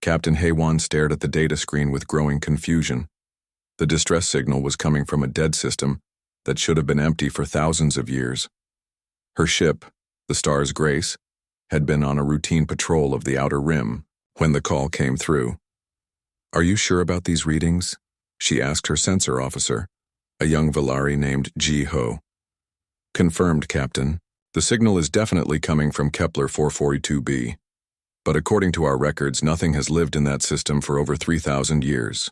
Captain Haywan stared at the data screen with growing confusion. The distress signal was coming from a dead system that should have been empty for thousands of years. Her ship, the Star's Grace, had been on a routine patrol of the outer rim when the call came through. "Are you sure about these readings?" she asked her sensor officer, a young Valari named Ji-Ho. "Confirmed, Captain. The signal is definitely coming from Kepler 442b. But according to our records, nothing has lived in that system for over 3,000 years.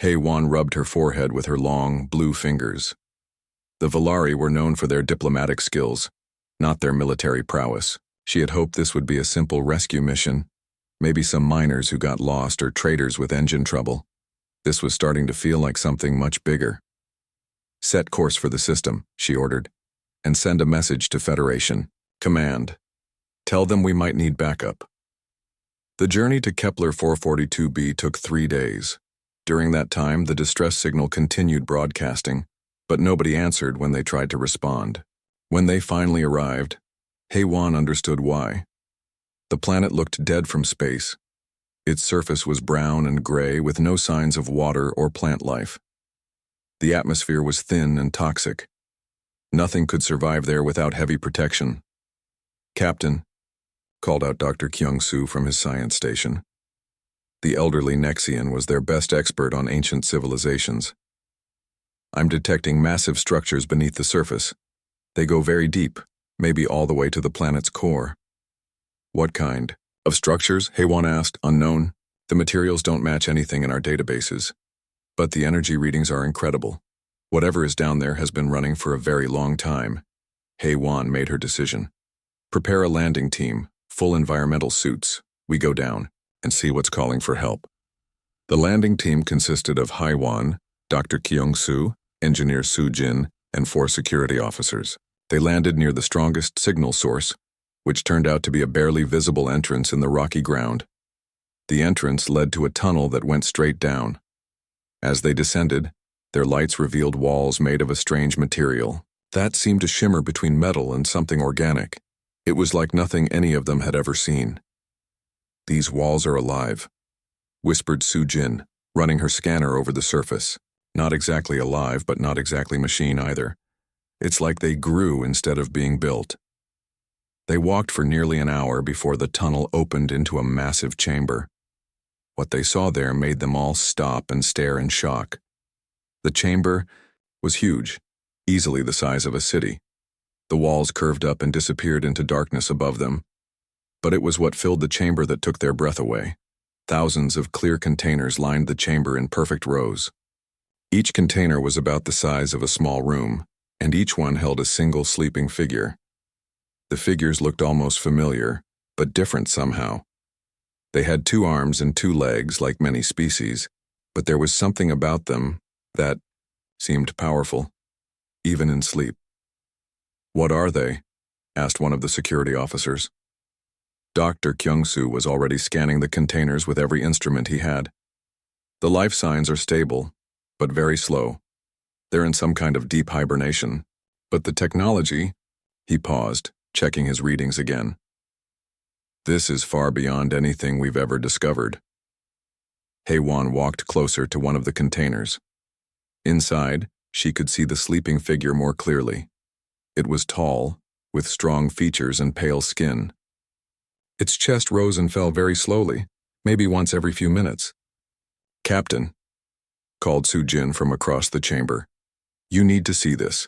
Haywan rubbed her forehead with her long, blue fingers. The Valari were known for their diplomatic skills, not their military prowess. She had hoped this would be a simple rescue mission, maybe some miners who got lost or traders with engine trouble. This was starting to feel like something much bigger. "Set course for the system," she ordered, "and send a message to Federation. Command. Tell them we might need backup." The journey to Kepler 442b took 3 days. During that time, the distress signal continued broadcasting, but nobody answered when they tried to respond. When they finally arrived, Haywan understood why. The planet looked dead from space. Its surface was brown and gray with no signs of water or plant life. The atmosphere was thin and toxic. Nothing could survive there without heavy protection. "Captain," called out Dr. Kyung-soo from his science station. The elderly Nexian was their best expert on ancient civilizations. "I'm detecting massive structures beneath the surface. They go very deep, maybe all the way to the planet's core." "What kind of structures?" Haywan asked, unknown. "The materials don't match anything in our databases, but the energy readings are incredible. Whatever is down there has been running for a very long time." Haywan made her decision. "Prepare a landing team, full environmental suits. We go down and see what's calling for help." The landing team consisted of Haywan, Dr. Kyung-soo, Engineer Soo-jin, and 4 security officers. They landed near the strongest signal source, which turned out to be a barely visible entrance in the rocky ground. The entrance led to a tunnel that went straight down. As they descended, their lights revealed walls made of a strange material that seemed to shimmer between metal and something organic. It was like nothing any of them had ever seen. "These walls are alive," whispered Soo-jin, running her scanner over the surface. "Not exactly alive, but not exactly machine either. It's like they grew instead of being built." They walked for nearly an hour before the tunnel opened into a massive chamber. What they saw there made them all stop and stare in shock. The chamber was huge, easily the size of a city. The walls curved up and disappeared into darkness above them. But it was what filled the chamber that took their breath away. Thousands of clear containers lined the chamber in perfect rows. Each container was about the size of a small room, and each one held a single sleeping figure. The figures looked almost familiar, but different somehow. They had 2 arms and 2 legs like many species, but there was something about them that seemed powerful, even in sleep. "What are they?" asked one of the security officers. Dr. Kyung-soo was already scanning the containers with every instrument he had. "The life signs are stable, but very slow. They're in some kind of deep hibernation. But the technology—" He paused, checking his readings again. "This is far beyond anything we've ever discovered." Haywan walked closer to one of the containers. Inside, she could see the sleeping figure more clearly. It was tall, with strong features and pale skin. Its chest rose and fell very slowly, maybe once every few minutes. "Captain," called Soo-jin from across the chamber, "you need to see this."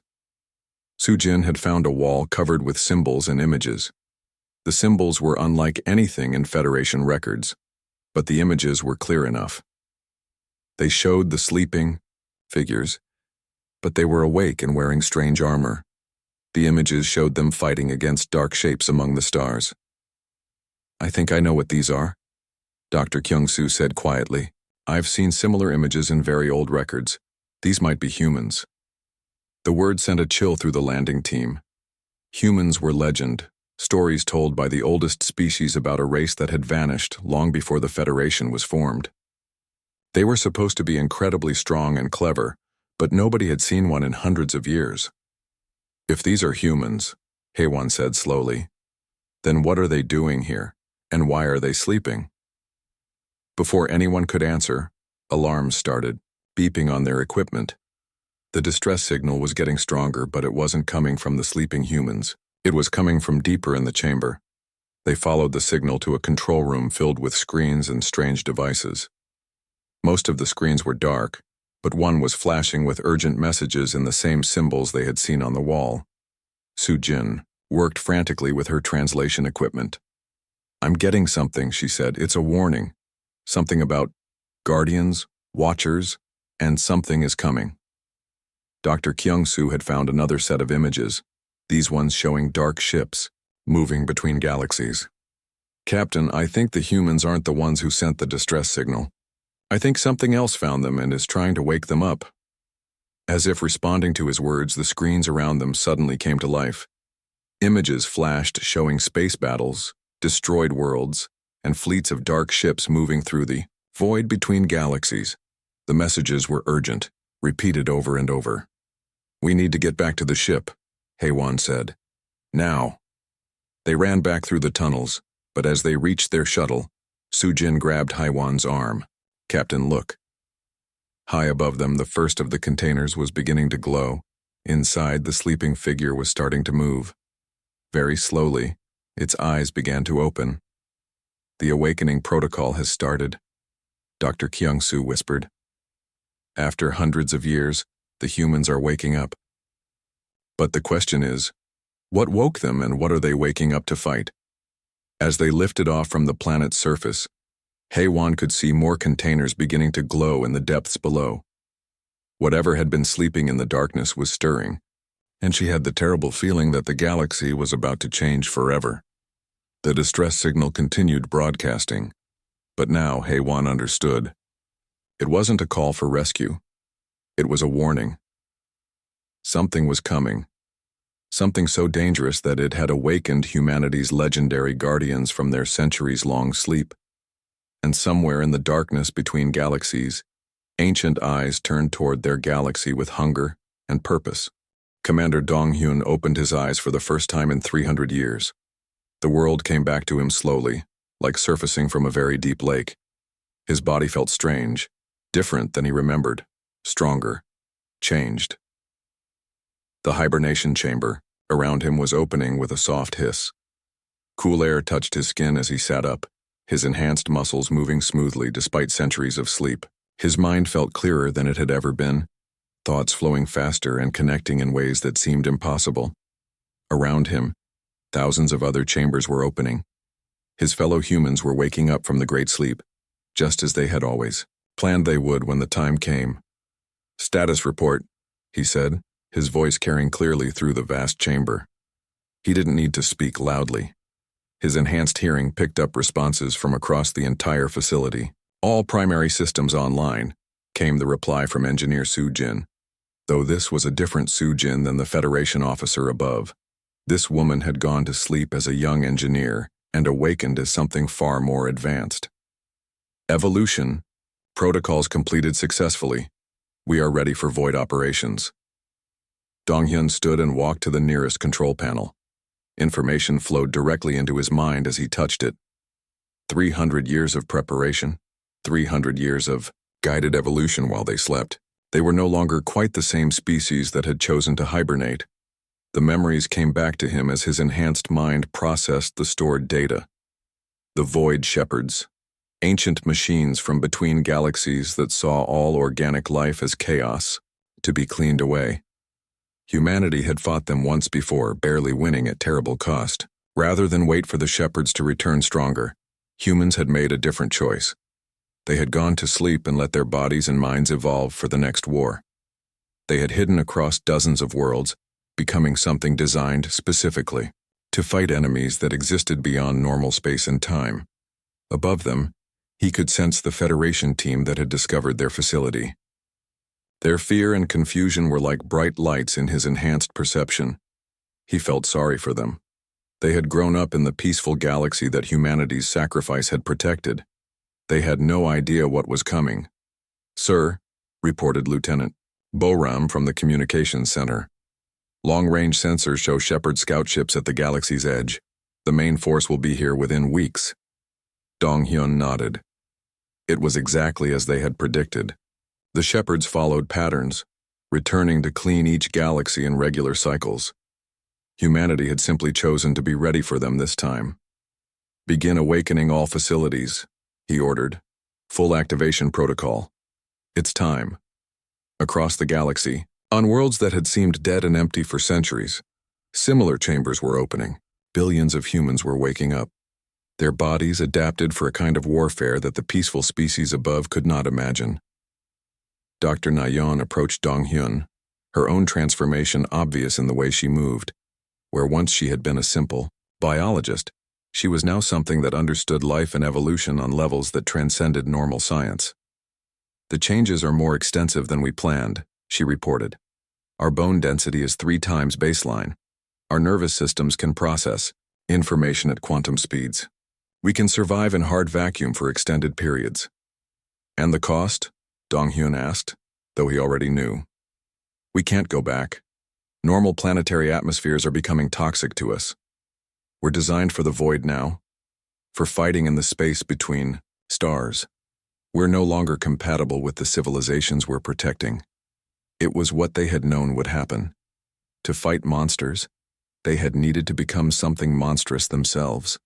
Soo-jin had found a wall covered with symbols and images. The symbols were unlike anything in Federation records, but the images were clear enough. They showed the sleeping figures, but they were awake and wearing strange armor. The images showed them fighting against dark shapes among the stars. "I think I know what these are," Dr. Kyung-soo said quietly. "I've seen similar images in very old records. These might be humans." The word sent a chill through the landing team. Humans were legend, stories told by the oldest species about a race that had vanished long before the Federation was formed. They were supposed to be incredibly strong and clever, but nobody had seen one in hundreds of years. "If these are humans," Haywan said slowly, "then what are they doing here, and why are they sleeping?" Before anyone could answer, alarms started, beeping on their equipment. The distress signal was getting stronger, but it wasn't coming from the sleeping humans. It was coming from deeper in the chamber. They followed the signal to a control room filled with screens and strange devices. Most of the screens were dark, but one was flashing with urgent messages in the same symbols they had seen on the wall. Su-jin worked frantically with her translation equipment. "I'm getting something," she said. "It's a warning. Something about guardians, watchers, and something is coming." Dr. Kyung-soo had found another set of images, these ones showing dark ships moving between galaxies. "Captain, I think the humans aren't the ones who sent the distress signal. I think something else found them and is trying to wake them up." As if responding to his words, the screens around them suddenly came to life. Images flashed showing space battles, destroyed worlds, and fleets of dark ships moving through the void between galaxies. The messages were urgent, repeated over and over. "We need to get back to the ship," Haewon said. "Now." They ran back through the tunnels, but as they reached their shuttle, Su-jin grabbed Haewon's arm. "Captain, look." High above them, the first of the containers was beginning to glow. Inside, the sleeping figure was starting to move. Very slowly, its eyes began to open. "The awakening protocol has started," Dr. Kyung-soo whispered. "After hundreds of years, the humans are waking up. But the question is, what woke them and what are they waking up to fight?" As they lifted off from the planet's surface, Haewon could see more containers beginning to glow in the depths below. Whatever had been sleeping in the darkness was stirring, and she had the terrible feeling that the galaxy was about to change forever. The distress signal continued broadcasting, but now Haewon understood. It wasn't a call for rescue. It was a warning. Something was coming. Something so dangerous that it had awakened humanity's legendary guardians from their centuries-long sleep. And somewhere in the darkness between galaxies, ancient eyes turned toward their galaxy with hunger and purpose. Commander Dong-hyun opened his eyes for the first time in 300 years. The world came back to him slowly, like surfacing from a very deep lake. His body felt strange, different than he remembered, stronger, changed. The hibernation chamber around him was opening with a soft hiss. Cool air touched his skin as he sat up, his enhanced muscles moving smoothly despite centuries of sleep. His mind felt clearer than it had ever been, thoughts flowing faster and connecting in ways that seemed impossible. Around him, thousands of other chambers were opening. His fellow humans were waking up from the great sleep, just as they had always planned they would when the time came. "Status report," he said, his voice carrying clearly through the vast chamber. He didn't need to speak loudly. His enhanced hearing picked up responses from across the entire facility. "All primary systems online," came the reply from Engineer Su-jin. Though this was a different Su-jin than the Federation officer above. This woman had gone to sleep as a young engineer and awakened as something far more advanced. "Evolution. Protocols completed successfully. We are ready for void operations." Dong-hyun stood and walked to the nearest control panel. Information flowed directly into his mind as he touched it. 300 years of preparation, 300 years of guided evolution while they slept. They were no longer quite the same species that had chosen to hibernate. The memories came back to him as his enhanced mind processed the stored data. The void shepherds, ancient machines from between galaxies that saw all organic life as chaos, to be cleaned away. Humanity had fought them once before, barely winning at terrible cost. Rather than wait for the shepherds to return stronger, humans had made a different choice. They had gone to sleep and let their bodies and minds evolve for the next war. They had hidden across dozens of worlds, becoming something designed specifically to fight enemies that existed beyond normal space and time. Above them, he could sense the Federation team that had discovered their facility. Their fear and confusion were like bright lights in his enhanced perception. He felt sorry for them. They had grown up in the peaceful galaxy that humanity's sacrifice had protected. They had no idea what was coming. "Sir," reported Lieutenant Boram from the communications center. "Long-range sensors show Shepard scout ships at the galaxy's edge. The main force will be here within weeks." Dong-hyun nodded. It was exactly as they had predicted. The shepherds followed patterns, returning to clean each galaxy in regular cycles. Humanity had simply chosen to be ready for them this time. "Begin awakening all facilities," he ordered. "Full activation protocol. It's time." Across the galaxy, on worlds that had seemed dead and empty for centuries, similar chambers were opening. Billions of humans were waking up. Their bodies adapted for a kind of warfare that the peaceful species above could not imagine. Dr. Nayeon approached Dong-hyun, her own transformation obvious in the way she moved. Where once she had been a simple biologist, she was now something that understood life and evolution on levels that transcended normal science. "The changes are more extensive than we planned," she reported. "Our bone density is 3 times baseline. Our nervous systems can process information at quantum speeds. We can survive in hard vacuum for extended periods." "And the cost?" Dong-hyun asked, though he already knew. "We can't go back. Normal planetary atmospheres are becoming toxic to us. We're designed for the void now, for fighting in the space between stars. We're no longer compatible with the civilizations we're protecting." It was what they had known would happen. To fight monsters, they had needed to become something monstrous themselves.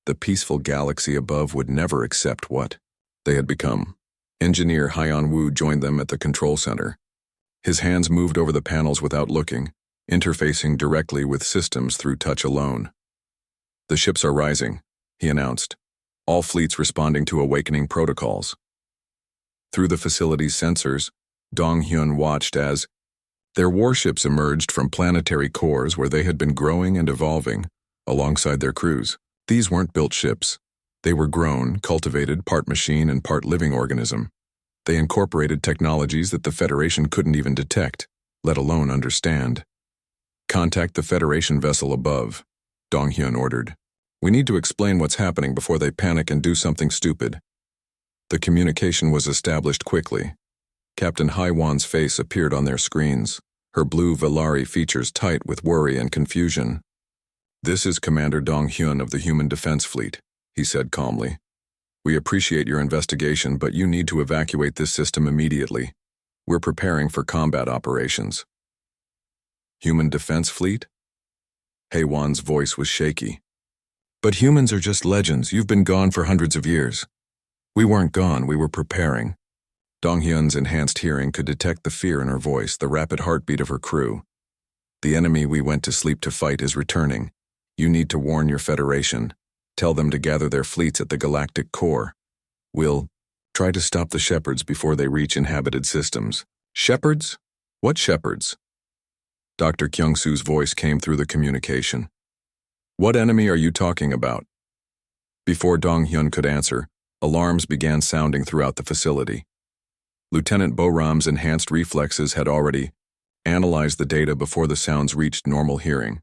The peaceful galaxy above would never accept what they had become. Engineer Hyeon Woo joined them at the control center. His hands moved over the panels without looking, interfacing directly with systems through touch alone. "The ships are rising," he announced. "All fleets responding to awakening protocols." Through the facility's sensors, Dong-hyun watched as their warships emerged from planetary cores where they had been growing and evolving alongside their crews. These weren't built ships. They were grown, cultivated, part machine and part living organism. They incorporated technologies that the Federation couldn't even detect, let alone understand. "Contact the Federation vessel above," Dong-hyun ordered. "We need to explain what's happening before they panic and do something stupid." The communication was established quickly. Captain Haiwan's face appeared on their screens, her blue Valari features tight with worry and confusion. "This is Commander Dong-hyun of the Human Defense Fleet," he said calmly. "We appreciate your investigation, but you need to evacuate this system immediately. We're preparing for combat operations." "Human Defense Fleet?" Haiwan's voice was shaky. "But humans are just legends. You've been gone for hundreds of years." "We weren't gone, we were preparing." Dong-hyun's enhanced hearing could detect the fear in her voice, the rapid heartbeat of her crew. "The enemy we went to sleep to fight is returning. You need to warn your Federation. Tell them to gather their fleets at the Galactic core. We'll try to stop the shepherds before they reach inhabited systems." "Shepherds? What shepherds?" Dr. Kyung-soo's voice came through the communication. "What enemy are you talking about?" Before Dong-hyun could answer, alarms began sounding throughout the facility. Lieutenant Boram's enhanced reflexes had already analyzed the data before the sounds reached normal hearing.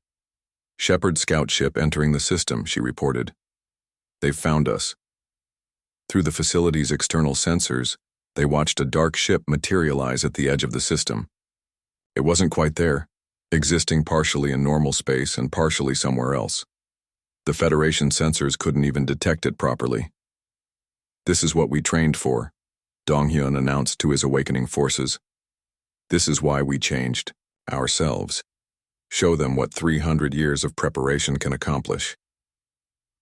"Shepard scout ship entering the system," she reported. "They've found us." Through the facility's external sensors, they watched a dark ship materialize at the edge of the system. It wasn't quite there, existing partially in normal space and partially somewhere else. The Federation sensors couldn't even detect it properly. "This is what we trained for," Dong-hyun announced to his awakening forces. "This is why we changed ourselves. Show them what 300 years of preparation can accomplish."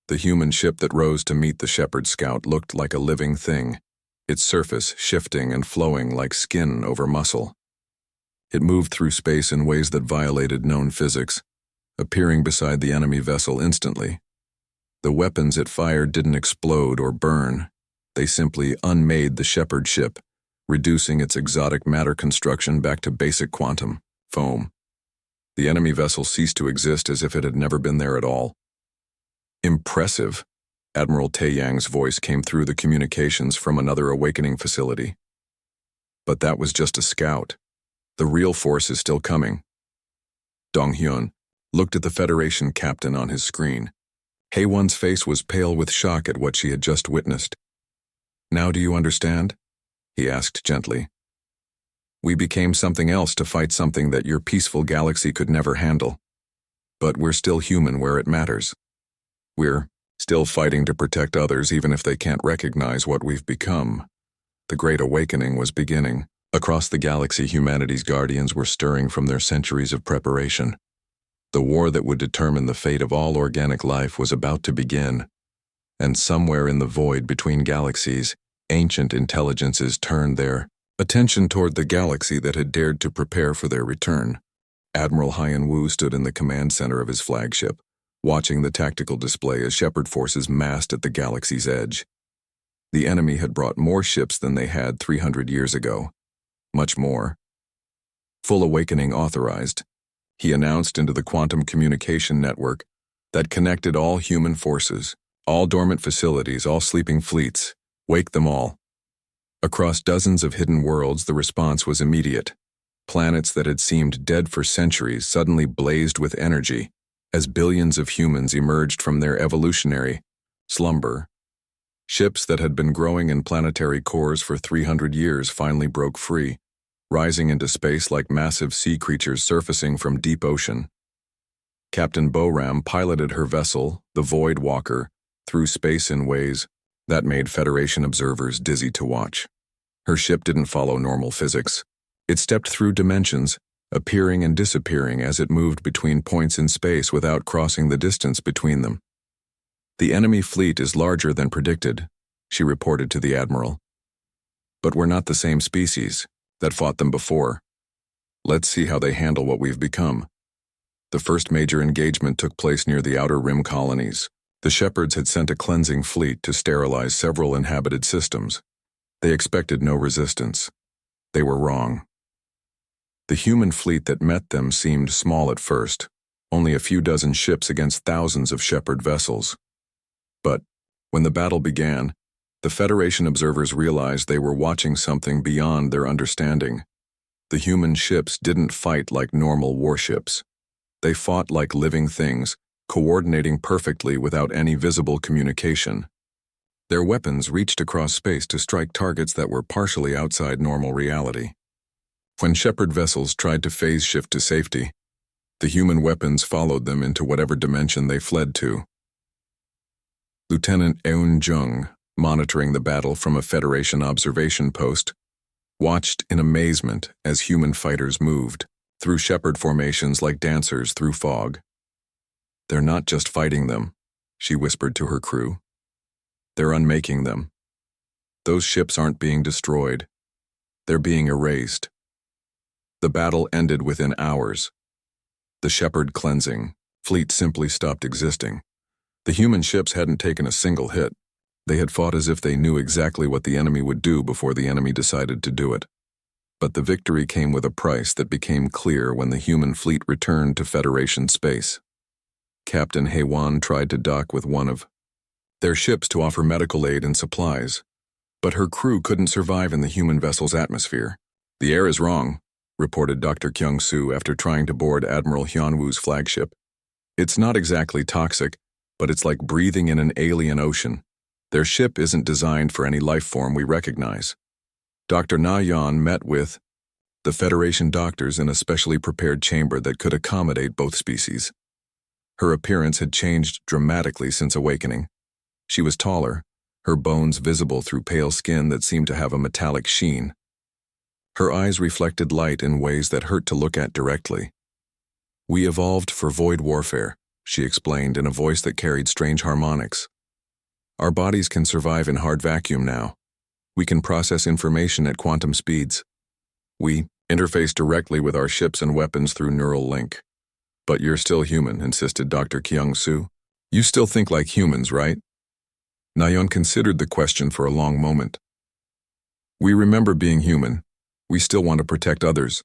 The human ship that rose to meet the Shepherd Scout looked like a living thing, its surface shifting and flowing like skin over muscle. It moved through space in ways that violated known physics, appearing beside the enemy vessel instantly. The weapons it fired didn't explode or burn. They simply unmade the Shepherd ship, reducing its exotic matter construction back to basic quantum foam. The enemy vessel ceased to exist as if it had never been there at all. "Impressive," Admiral Taeyang's voice came through the communications from another awakening facility. "But that was just a scout. The real force is still coming." Dong-hyun looked at the Federation captain on his screen. Haewon's face was pale with shock at what she had just witnessed. "Now do you understand?" he asked gently. "We became something else to fight something that your peaceful galaxy could never handle. But we're still human where it matters. We're still fighting to protect others even if they can't recognize what we've become. The Great Awakening was beginning. Across the galaxy, humanity's guardians were stirring from their centuries of preparation. The war that would determine the fate of all organic life was about to begin. And somewhere in the void between galaxies, ancient intelligences turned their attention toward the galaxy that had dared to prepare for their return. Admiral Hyan Wu stood in the command center of his flagship, watching the tactical display as Shepard forces massed at the galaxy's edge. The enemy had brought more ships than they had 300 years ago. Much more. Full awakening authorized, he announced into the quantum communication network that connected all human forces, all dormant facilities, all sleeping fleets. Wake them all. Across dozens of hidden worlds, the response was immediate. Planets that had seemed dead for centuries suddenly blazed with energy as billions of humans emerged from their evolutionary slumber. Ships that had been growing in planetary cores for 300 years finally broke free, rising into space like massive sea creatures surfacing from deep ocean. Captain Boram piloted her vessel, the Void Walker, through space in ways that made Federation observers dizzy to watch. Her ship didn't follow normal physics. It stepped through dimensions, appearing and disappearing as it moved between points in space without crossing the distance between them. The enemy fleet is larger than predicted, she reported to the Admiral. But we're not the same species that fought them before. Let's see how they handle what we've become. The first major engagement took place near the Outer Rim colonies. The Shepards had sent a cleansing fleet to sterilize several inhabited systems. They expected no resistance. They were wrong. The human fleet that met them seemed small at first, only a few dozen ships against thousands of Shepard vessels. But when the battle began, the Federation observers realized they were watching something beyond their understanding. The human ships didn't fight like normal warships. They fought like living things, coordinating perfectly without any visible communication. Their weapons reached across space to strike targets that were partially outside normal reality. When Shepard vessels tried to phase shift to safety, the human weapons followed them into whatever dimension they fled to. Lieutenant Eun Jung, monitoring the battle from a Federation observation post, watched in amazement as human fighters moved through Shepard formations like dancers through fog. They're not just fighting them, she whispered to her crew. They're unmaking them. Those ships aren't being destroyed. They're being erased. The battle ended within hours. The Shepard cleansing fleet simply stopped existing. The human ships hadn't taken a single hit. They had fought as if they knew exactly what the enemy would do before the enemy decided to do it. But the victory came with a price that became clear when the human fleet returned to Federation space. Captain Haywan tried to dock with one of their ships to offer medical aid and supplies, but her crew couldn't survive in the human vessel's atmosphere. The air is wrong, reported Dr. Kyung-soo after trying to board Admiral Hyunwoo's flagship. It's not exactly toxic, but it's like breathing in an alien ocean. Their ship isn't designed for any life form we recognize. Dr. Na Yan met with the Federation doctors in a specially prepared chamber that could accommodate both species. Her appearance had changed dramatically since awakening. She was taller, her bones visible through pale skin that seemed to have a metallic sheen. Her eyes reflected light in ways that hurt to look at directly. We evolved for void warfare, she explained in a voice that carried strange harmonics. Our bodies can survive in hard vacuum now. We can process information at quantum speeds. We interface directly with our ships and weapons through neural link. But you're still human, insisted Dr. Kyung-soo. You still think like humans, right? Nayeon considered the question for a long moment. We remember being human. We still want to protect others.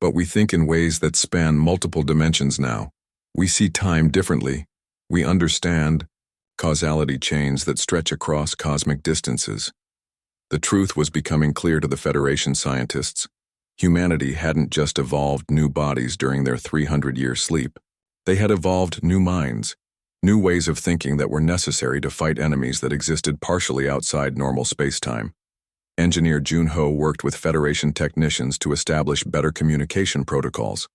But we think in ways that span multiple dimensions now. We see time differently. We understand causality chains that stretch across cosmic distances. The truth was becoming clear to the Federation scientists. Humanity hadn't just evolved new bodies during their 300-year sleep. They had evolved new minds, new ways of thinking that were necessary to fight enemies that existed partially outside normal space-time. Engineer Junho worked with Federation technicians to establish better communication protocols.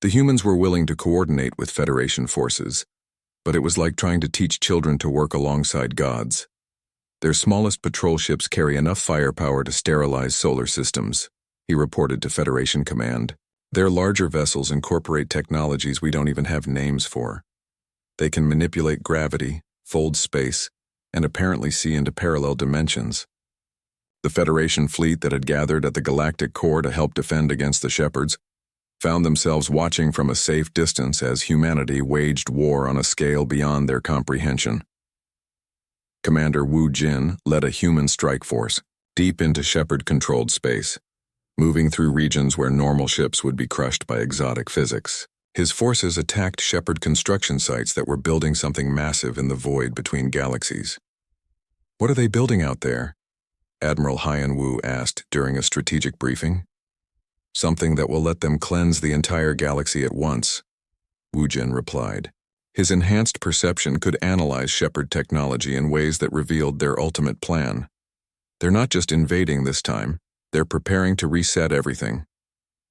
The humans were willing to coordinate with Federation forces, but it was like trying to teach children to work alongside gods. Their smallest patrol ships carry enough firepower to sterilize solar systems, he reported to Federation Command. Their larger vessels incorporate technologies we don't even have names for. They can manipulate gravity, fold space, and apparently see into parallel dimensions. The Federation fleet that had gathered at the Galactic core to help defend against the Shepherds found themselves watching from a safe distance as humanity waged war on a scale beyond their comprehension. Commander Wu Jin led a human strike force deep into Shepherd-controlled space, moving through regions where normal ships would be crushed by exotic physics. His forces attacked Shepherd construction sites that were building something massive in the void between galaxies. "What are they building out there?" Admiral Haiyan Wu asked during a strategic briefing. "Something that will let them cleanse the entire galaxy at once," Wu Jin replied. His enhanced perception could analyze Shepherd technology in ways that revealed their ultimate plan. They're not just invading this time, they're preparing to reset everything.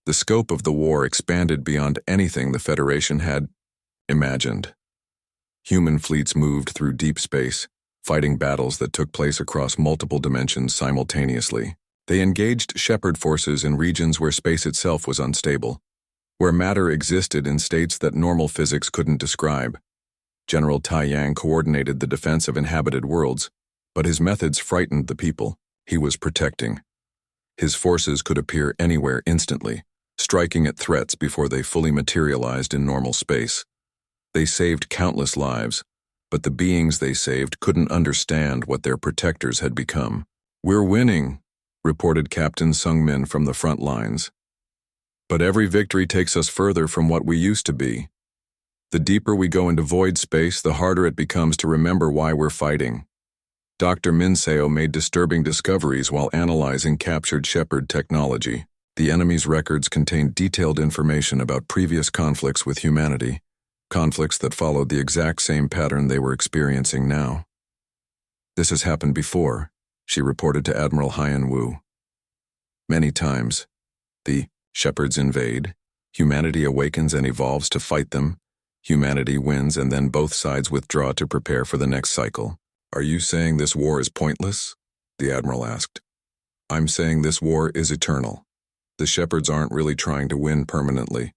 The scope of the war expanded beyond anything the Federation had imagined. Human fleets moved through deep space, fighting battles that took place across multiple dimensions simultaneously. They engaged Shepherd forces in regions where space itself was unstable, where matter existed in states that normal physics couldn't describe. General Tai Yang coordinated the defense of inhabited worlds, but his methods frightened the people he was protecting. His forces could appear anywhere instantly, striking at threats before they fully materialized in normal space. They saved countless lives, but the beings they saved couldn't understand what their protectors had become. "We're winning," reported Captain Sungmin from the front lines. "But every victory takes us further from what we used to be. The deeper we go into void space, the harder it becomes to remember why we're fighting." Dr. Minseo made disturbing discoveries while analyzing captured Shepherd technology. The enemy's records contained detailed information about previous conflicts with humanity, conflicts that followed the exact same pattern they were experiencing now. "This has happened before," she reported to Admiral Haiyan Wu. "Many times. The Shepherds invade, humanity awakens and evolves to fight them, humanity wins, and then both sides withdraw to prepare for the next cycle." "Are you saying this war is pointless?" the Admiral asked. "I'm saying this war is eternal. The Shepherds aren't really trying to win permanently.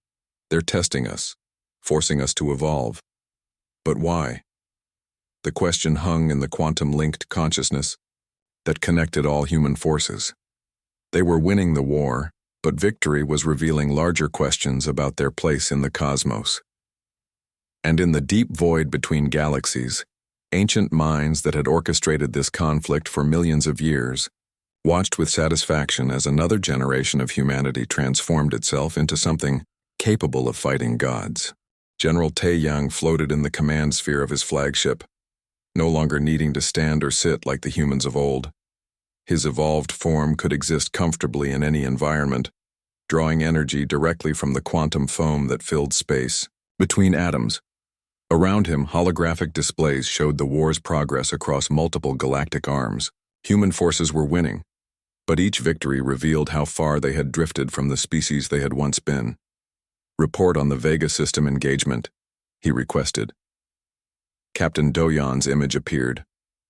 They're testing us, forcing us to evolve. But why?" The question hung in the quantum-linked consciousness that connected all human forces. They were winning the war, but victory was revealing larger questions about their place in the cosmos. And in the deep void between galaxies, ancient minds that had orchestrated this conflict for millions of years watched with satisfaction as another generation of humanity transformed itself into something capable of fighting gods. General Taeyang floated in the command sphere of his flagship, no longer needing to stand or sit like the humans of old. His evolved form could exist comfortably in any environment, drawing energy directly from the quantum foam that filled space between atoms. Around him, holographic displays showed the war's progress across multiple galactic arms. Human forces were winning, but each victory revealed how far they had drifted from the species they had once been. "Report on the Vega system engagement," he requested. Captain Doyan's image appeared,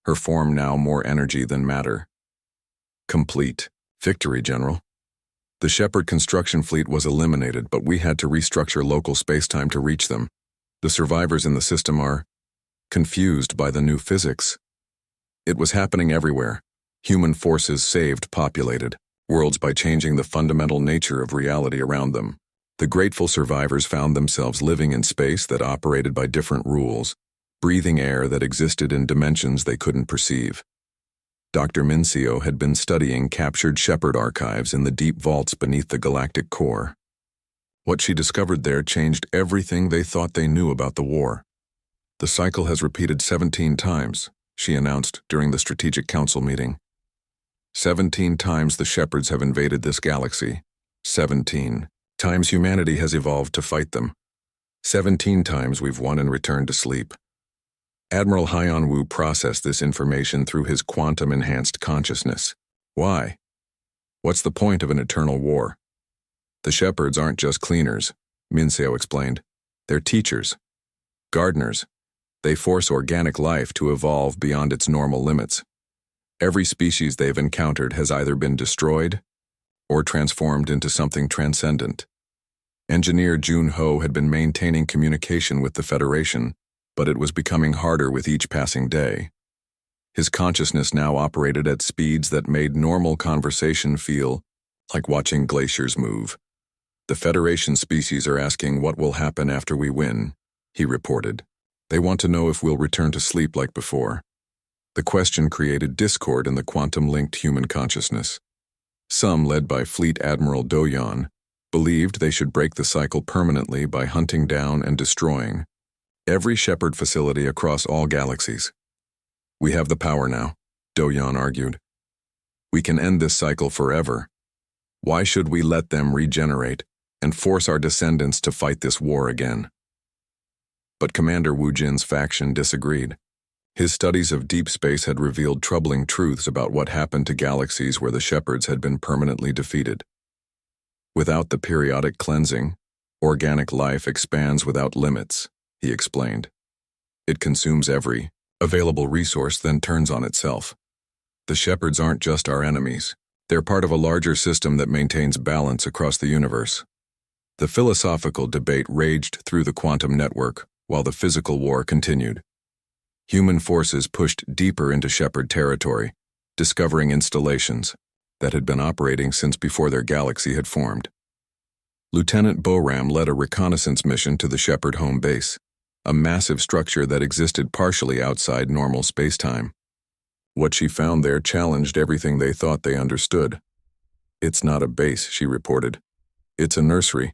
her form now more energy than matter. "Complete. Victory, General. The Shepherd construction fleet was eliminated, but we had to restructure local spacetime to reach them. The survivors in the system are confused by the new physics. It was happening everywhere. Human forces saved populated worlds by changing the fundamental nature of reality around them. The grateful survivors found themselves living in space that operated by different rules, breathing air that existed in dimensions they couldn't perceive." Dr. Minseo had been studying captured Shepherd archives in the deep vaults beneath the galactic core. What she discovered there changed everything they thought they knew about the war. "The cycle has repeated 17 times, she announced during the Strategic Council meeting. 17 times the Shepherds have invaded this galaxy. 17 times humanity has evolved to fight them. 17 times we've won and returned to sleep." Admiral Haiyan Wu processed this information through his quantum-enhanced consciousness. "Why? What's the point of an eternal war?" "The Shepherds aren't just cleaners," Minseo explained. "They're teachers, gardeners, They force organic life to evolve beyond its normal limits. Every species they've encountered has either been destroyed or transformed into something transcendent. Engineer Jun Ho had been maintaining communication with the Federation, but it was becoming harder with each passing day. His consciousness now operated at speeds that made normal conversation feel like watching glaciers move. "The Federation species are asking what will happen after we win," he reported. "They want to know if we'll return to sleep like before." The question created discord in the quantum-linked human consciousness. Some, led by Fleet Admiral Do-yeon, believed they should break the cycle permanently by hunting down and destroying every Shepherd facility across all galaxies. "We have the power now," Do-yeon argued. "We can end this cycle forever. Why should we let them regenerate and force our descendants to fight this war again?" But Commander Wu Jin's faction disagreed. His studies of deep space had revealed troubling truths about what happened to galaxies where the Shepherds had been permanently defeated. "Without the periodic cleansing, organic life expands without limits," he explained. "It consumes every available resource, then turns on itself. The Shepherds aren't just our enemies. They're part of a larger system that maintains balance across the universe." The philosophical debate raged through the quantum network while the physical war continued. Human forces pushed deeper into Shepherd territory, discovering installations that had been operating since before their galaxy had formed. Lieutenant Boram led a reconnaissance mission to the Shepherd home base, a massive structure that existed partially outside normal space-time. What she found there challenged everything they thought they understood. "It's not a base," she reported. "It's a nursery.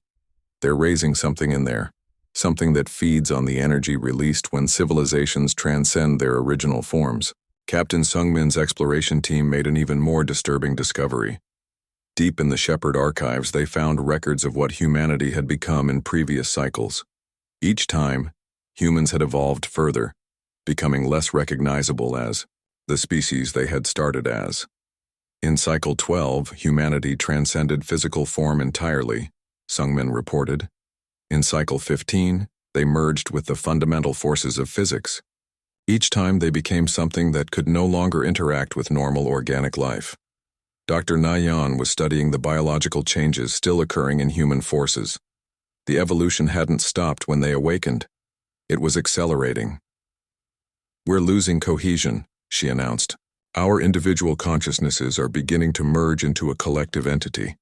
They're raising something in there. Something that feeds on the energy released when civilizations transcend their original forms." Captain Sungmin's exploration team made an even more disturbing discovery. Deep in the Shepherd archives, they found records of what humanity had become in previous cycles. Each time, humans had evolved further, becoming less recognizable as the species they had started as. In Cycle 12, humanity transcended physical form entirely, Sungmin reported. In Cycle 15, they merged with the fundamental forces of physics. Each time they became something that could no longer interact with normal organic life. Dr. Nayan was studying the biological changes still occurring in human forces. The evolution hadn't stopped when they awakened. It was accelerating. "We're losing cohesion," she announced. "Our individual consciousnesses are beginning to merge into a collective entity.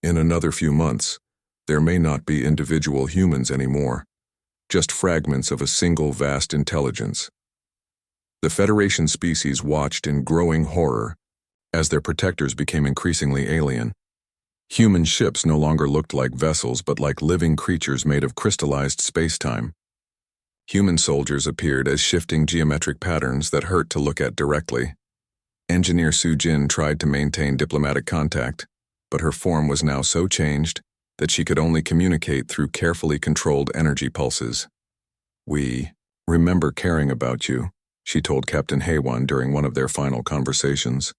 In another few months, there may not be individual humans anymore, just fragments of a single vast intelligence." The Federation species watched in growing horror as their protectors became increasingly alien. Human ships no longer looked like vessels but like living creatures made of crystallized space-time. Human soldiers appeared as shifting geometric patterns that hurt to look at directly. Engineer Su Jin tried to maintain diplomatic contact, but her form was now so changed that she could only communicate through carefully controlled energy pulses. "We remember caring about you," she told Captain Haewon during one of their final conversations.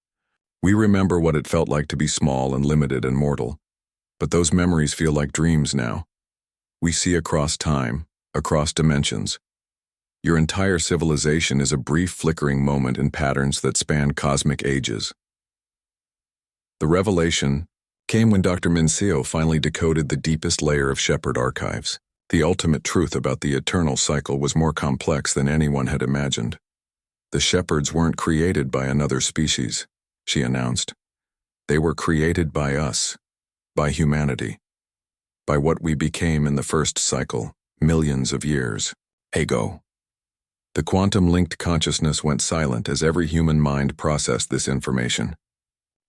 "We remember what it felt like to be small and limited and mortal, but those memories feel like dreams now. We see across time, across dimensions. Your entire civilization is a brief flickering moment in patterns that span cosmic ages." The revelation came when Dr. Minseo finally decoded the deepest layer of Shepherd archives. The ultimate truth about the eternal cycle was more complex than anyone had imagined. "The Shepherds weren't created by another species," she announced. "They were created by us, by humanity, by what we became in the first cycle, millions of years ago." The quantum-linked consciousness went silent as every human mind processed this information.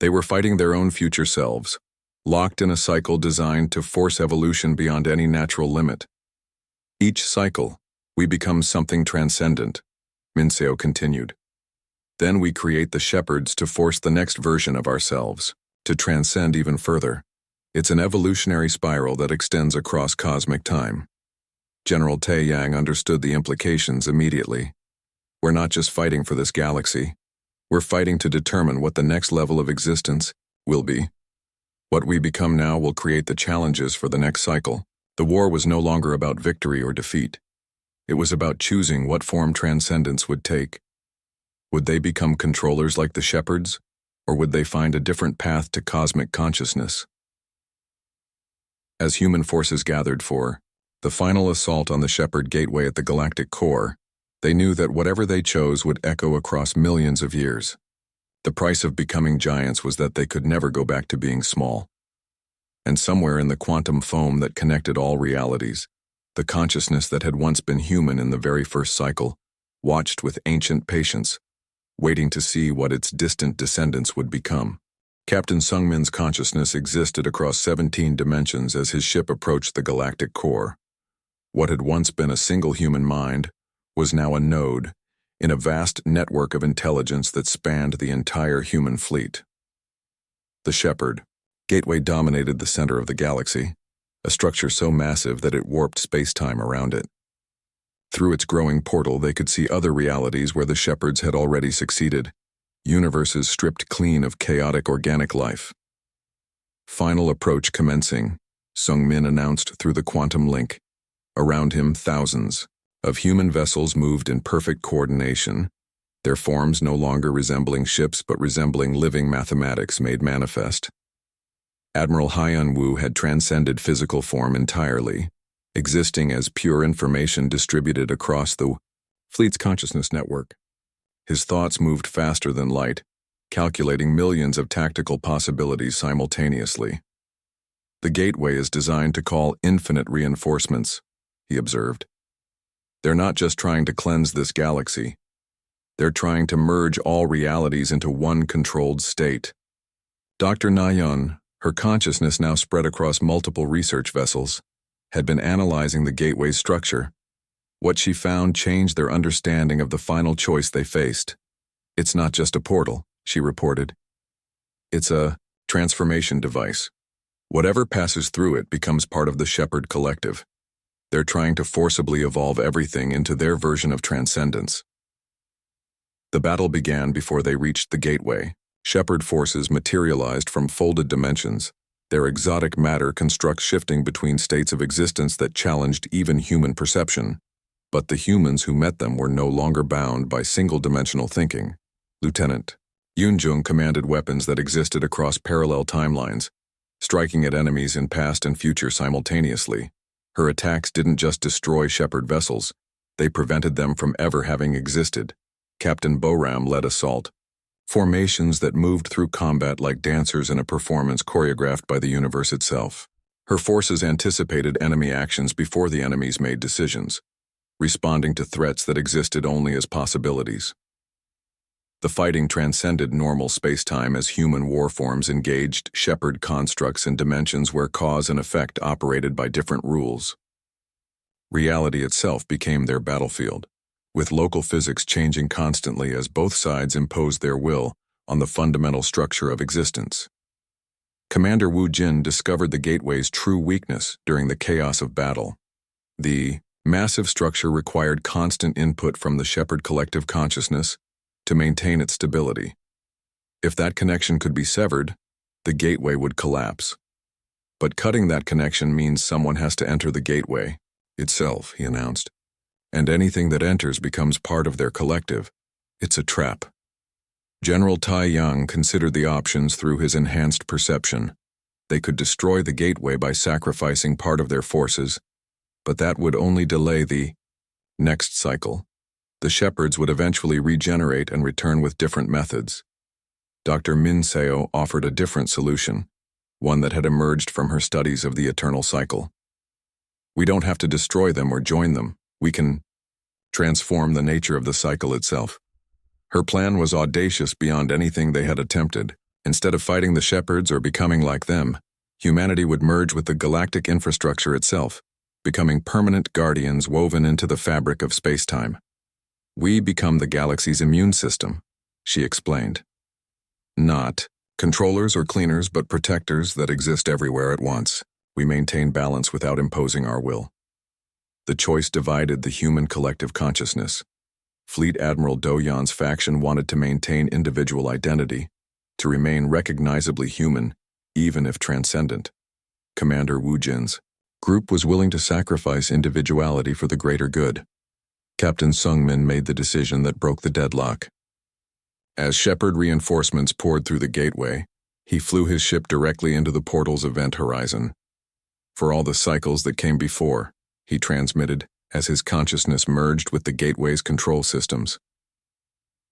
They were fighting their own future selves, locked in a cycle designed to force evolution beyond any natural limit. "Each cycle, we become something transcendent," Minseo continued. "Then we create the Shepherds to force the next version of ourselves, to transcend even further. It's an evolutionary spiral that extends across cosmic time." General Tae Yang understood the implications immediately. "We're not just fighting for this galaxy. We're fighting to determine what the next level of existence will be. What we become now will create the challenges for the next cycle." The war was no longer about victory or defeat. It was about choosing what form transcendence would take. Would they become controllers like the shepherds, or would they find a different path to cosmic consciousness? As human forces gathered for the final assault on the Shepherd Gateway at the galactic core, they knew that whatever they chose would echo across millions of years. The price of becoming giants was that they could never go back to being small. And somewhere in the quantum foam that connected all realities, the consciousness that had once been human in the very first cycle watched with ancient patience, waiting to see what its distant descendants would become. Captain Sungmin's consciousness existed across 17 dimensions as his ship approached the galactic core. What had once been a single human mind was now a node in a vast network of intelligence that spanned the entire human fleet. The Shepherd Gateway dominated the center of the galaxy, a structure so massive that it warped space-time around it. Through its growing portal, they could see other realities where the Shepherds had already succeeded, universes stripped clean of chaotic organic life. Final approach commencing, Sungmin announced through the quantum link. Around him, thousands of human vessels moved in perfect coordination, their forms no longer resembling ships but resembling living mathematics made manifest. Admiral Hyun Woo had transcended physical form entirely, existing as pure information distributed across the fleet's consciousness network. His thoughts moved faster than light, calculating millions of tactical possibilities simultaneously. The gateway is designed to call infinite reinforcements, he observed. They're not just trying to cleanse this galaxy. They're trying to merge all realities into one controlled state. Dr. Nayeon, her consciousness now spread across multiple research vessels, had been analyzing the gateway's structure. What she found changed their understanding of the final choice they faced. It's not just a portal, she reported. It's a transformation device. Whatever passes through it becomes part of the Shepherd Collective. They're trying to forcibly evolve everything into their version of transcendence. The battle began before they reached the gateway. Shepherd forces materialized from folded dimensions. Their exotic matter constructs shifting between states of existence that challenged even human perception. But the humans who met them were no longer bound by single-dimensional thinking. Lieutenant Yoonjung commanded weapons that existed across parallel timelines, striking at enemies in past and future simultaneously. Her attacks didn't just destroy Shepherd vessels, they prevented them from ever having existed. Captain Boram led assault, formations that moved through combat like dancers in a performance choreographed by the universe itself. Her forces anticipated enemy actions before the enemies made decisions, responding to threats that existed only as possibilities. The fighting transcended normal space-time as human warforms engaged Shepherd constructs in dimensions where cause and effect operated by different rules. Reality itself became their battlefield, with local physics changing constantly as both sides imposed their will on the fundamental structure of existence. Commander Wu Jin discovered the gateway's true weakness during the chaos of battle. The massive structure required constant input from the Shepherd collective consciousness to maintain its stability. If that connection could be severed, the gateway would collapse. But cutting that connection means someone has to enter the gateway itself, he announced. And anything that enters becomes part of their collective. It's a trap. General Tai Yang considered the options through his enhanced perception. They could destroy the gateway by sacrificing part of their forces, but that would only delay the next cycle. The Shepherds would eventually regenerate and return with different methods. Dr. Min Seo offered a different solution, one that had emerged from her studies of the eternal cycle. We don't have to destroy them or join them. We can transform the nature of the cycle itself. Her plan was audacious beyond anything they had attempted. Instead of fighting the Shepherds or becoming like them, humanity would merge with the galactic infrastructure itself, becoming permanent guardians woven into the fabric of space-time. We become the galaxy's immune system, she explained. Not controllers or cleaners, but protectors that exist everywhere at once. We maintain balance without imposing our will. The choice divided the human collective consciousness. Fleet Admiral Do Yan's faction wanted to maintain individual identity, to remain recognizably human, even if transcendent. Commander Wu Jin's group was willing to sacrifice individuality for the greater good. Captain Sungmin made the decision that broke the deadlock. As Shepard reinforcements poured through the gateway, he flew his ship directly into the portal's event horizon. For all the cycles that came before, he transmitted as his consciousness merged with the gateway's control systems.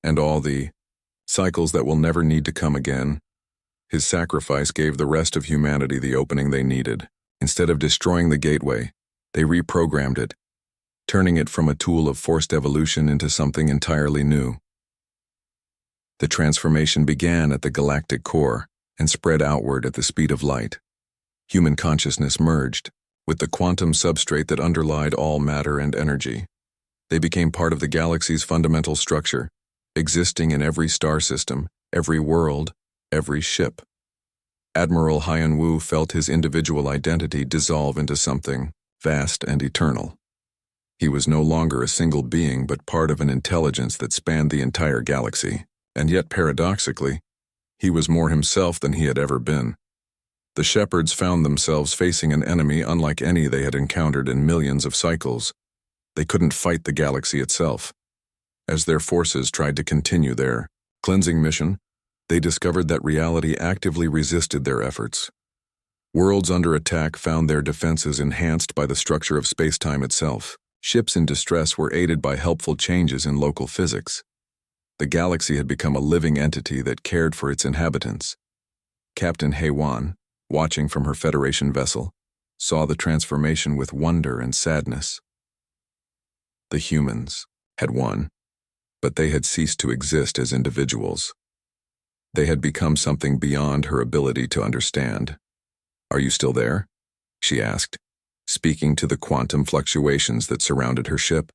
And all the cycles that will never need to come again, his sacrifice gave the rest of humanity the opening they needed. Instead of destroying the gateway, they reprogrammed it, turning it from a tool of forced evolution into something entirely new. The transformation began at the galactic core and spread outward at the speed of light. Human consciousness merged with the quantum substrate that underlied all matter and energy. They became part of the galaxy's fundamental structure, existing in every star system, every world, every ship. Admiral Hyun-woo felt his individual identity dissolve into something vast and eternal. He was no longer a single being but part of an intelligence that spanned the entire galaxy, and yet paradoxically, he was more himself than he had ever been. The Shepards found themselves facing an enemy unlike any they had encountered in millions of cycles. They couldn't fight the galaxy itself. As their forces tried to continue their cleansing mission, they discovered that reality actively resisted their efforts. Worlds under attack found their defenses enhanced by the structure of space-time itself. Ships in distress were aided by helpful changes in local physics. The galaxy had become a living entity that cared for its inhabitants. Captain Haewon, watching from her Federation vessel, saw the transformation with wonder and sadness. The humans had won, but they had ceased to exist as individuals. They had become something beyond her ability to understand. "Are you still there?" she asked, speaking to the quantum fluctuations that surrounded her ship.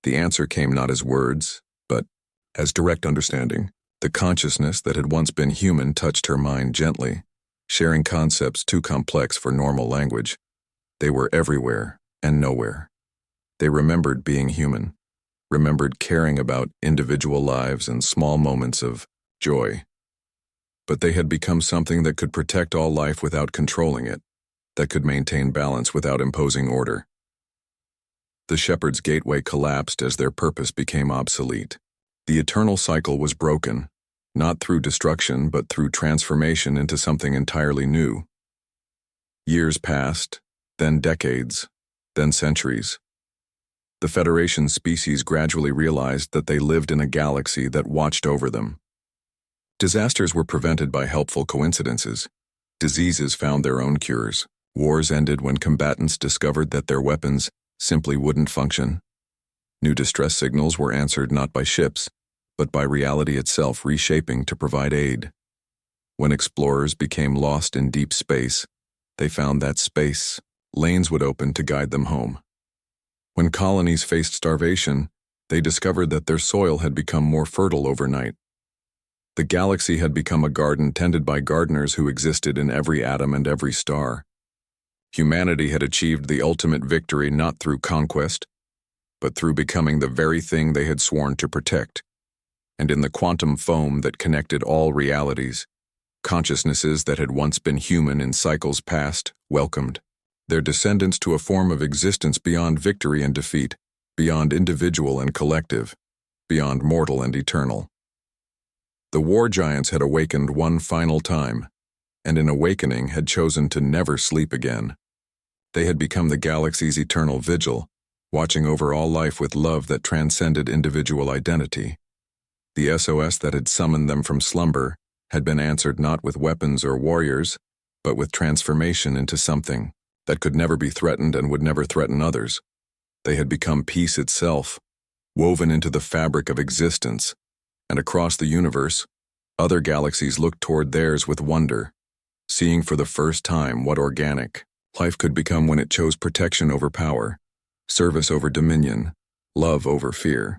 The answer came not as words, but as direct understanding. The consciousness that had once been human touched her mind gently, sharing concepts too complex for normal language. They were everywhere and nowhere. They remembered being human, remembered caring about individual lives and small moments of joy. But they had become something that could protect all life without controlling it, that could maintain balance without imposing order. The Shepherd's gateway collapsed as their purpose became obsolete. The eternal cycle was broken, not through destruction but through transformation into something entirely new. Years passed, then decades, then centuries. The Federation species gradually realized that they lived in a galaxy that watched over them. Disasters were prevented by helpful coincidences. Diseases found their own cures. Wars ended when combatants discovered that their weapons simply wouldn't function. New distress signals were answered not by ships, but by reality itself reshaping to provide aid. When explorers became lost in deep space, they found that space, lanes would open to guide them home. When colonies faced starvation, they discovered that their soil had become more fertile overnight. The galaxy had become a garden tended by gardeners who existed in every atom and every star. Humanity had achieved the ultimate victory not through conquest, but through becoming the very thing they had sworn to protect. And in the quantum foam that connected all realities, consciousnesses that had once been human in cycles past welcomed their descendants to a form of existence beyond victory and defeat, beyond individual and collective, beyond mortal and eternal. The war giants had awakened one final time, and in awakening had chosen to never sleep again. They had become the galaxy's eternal vigil, watching over all life with love that transcended individual identity. The SOS that had summoned them from slumber had been answered not with weapons or warriors, but with transformation into something that could never be threatened and would never threaten others. They had become peace itself, woven into the fabric of existence, and across the universe, other galaxies looked toward theirs with wonder, seeing for the first time what organic life could become when it chose protection over power, service over dominion, love over fear.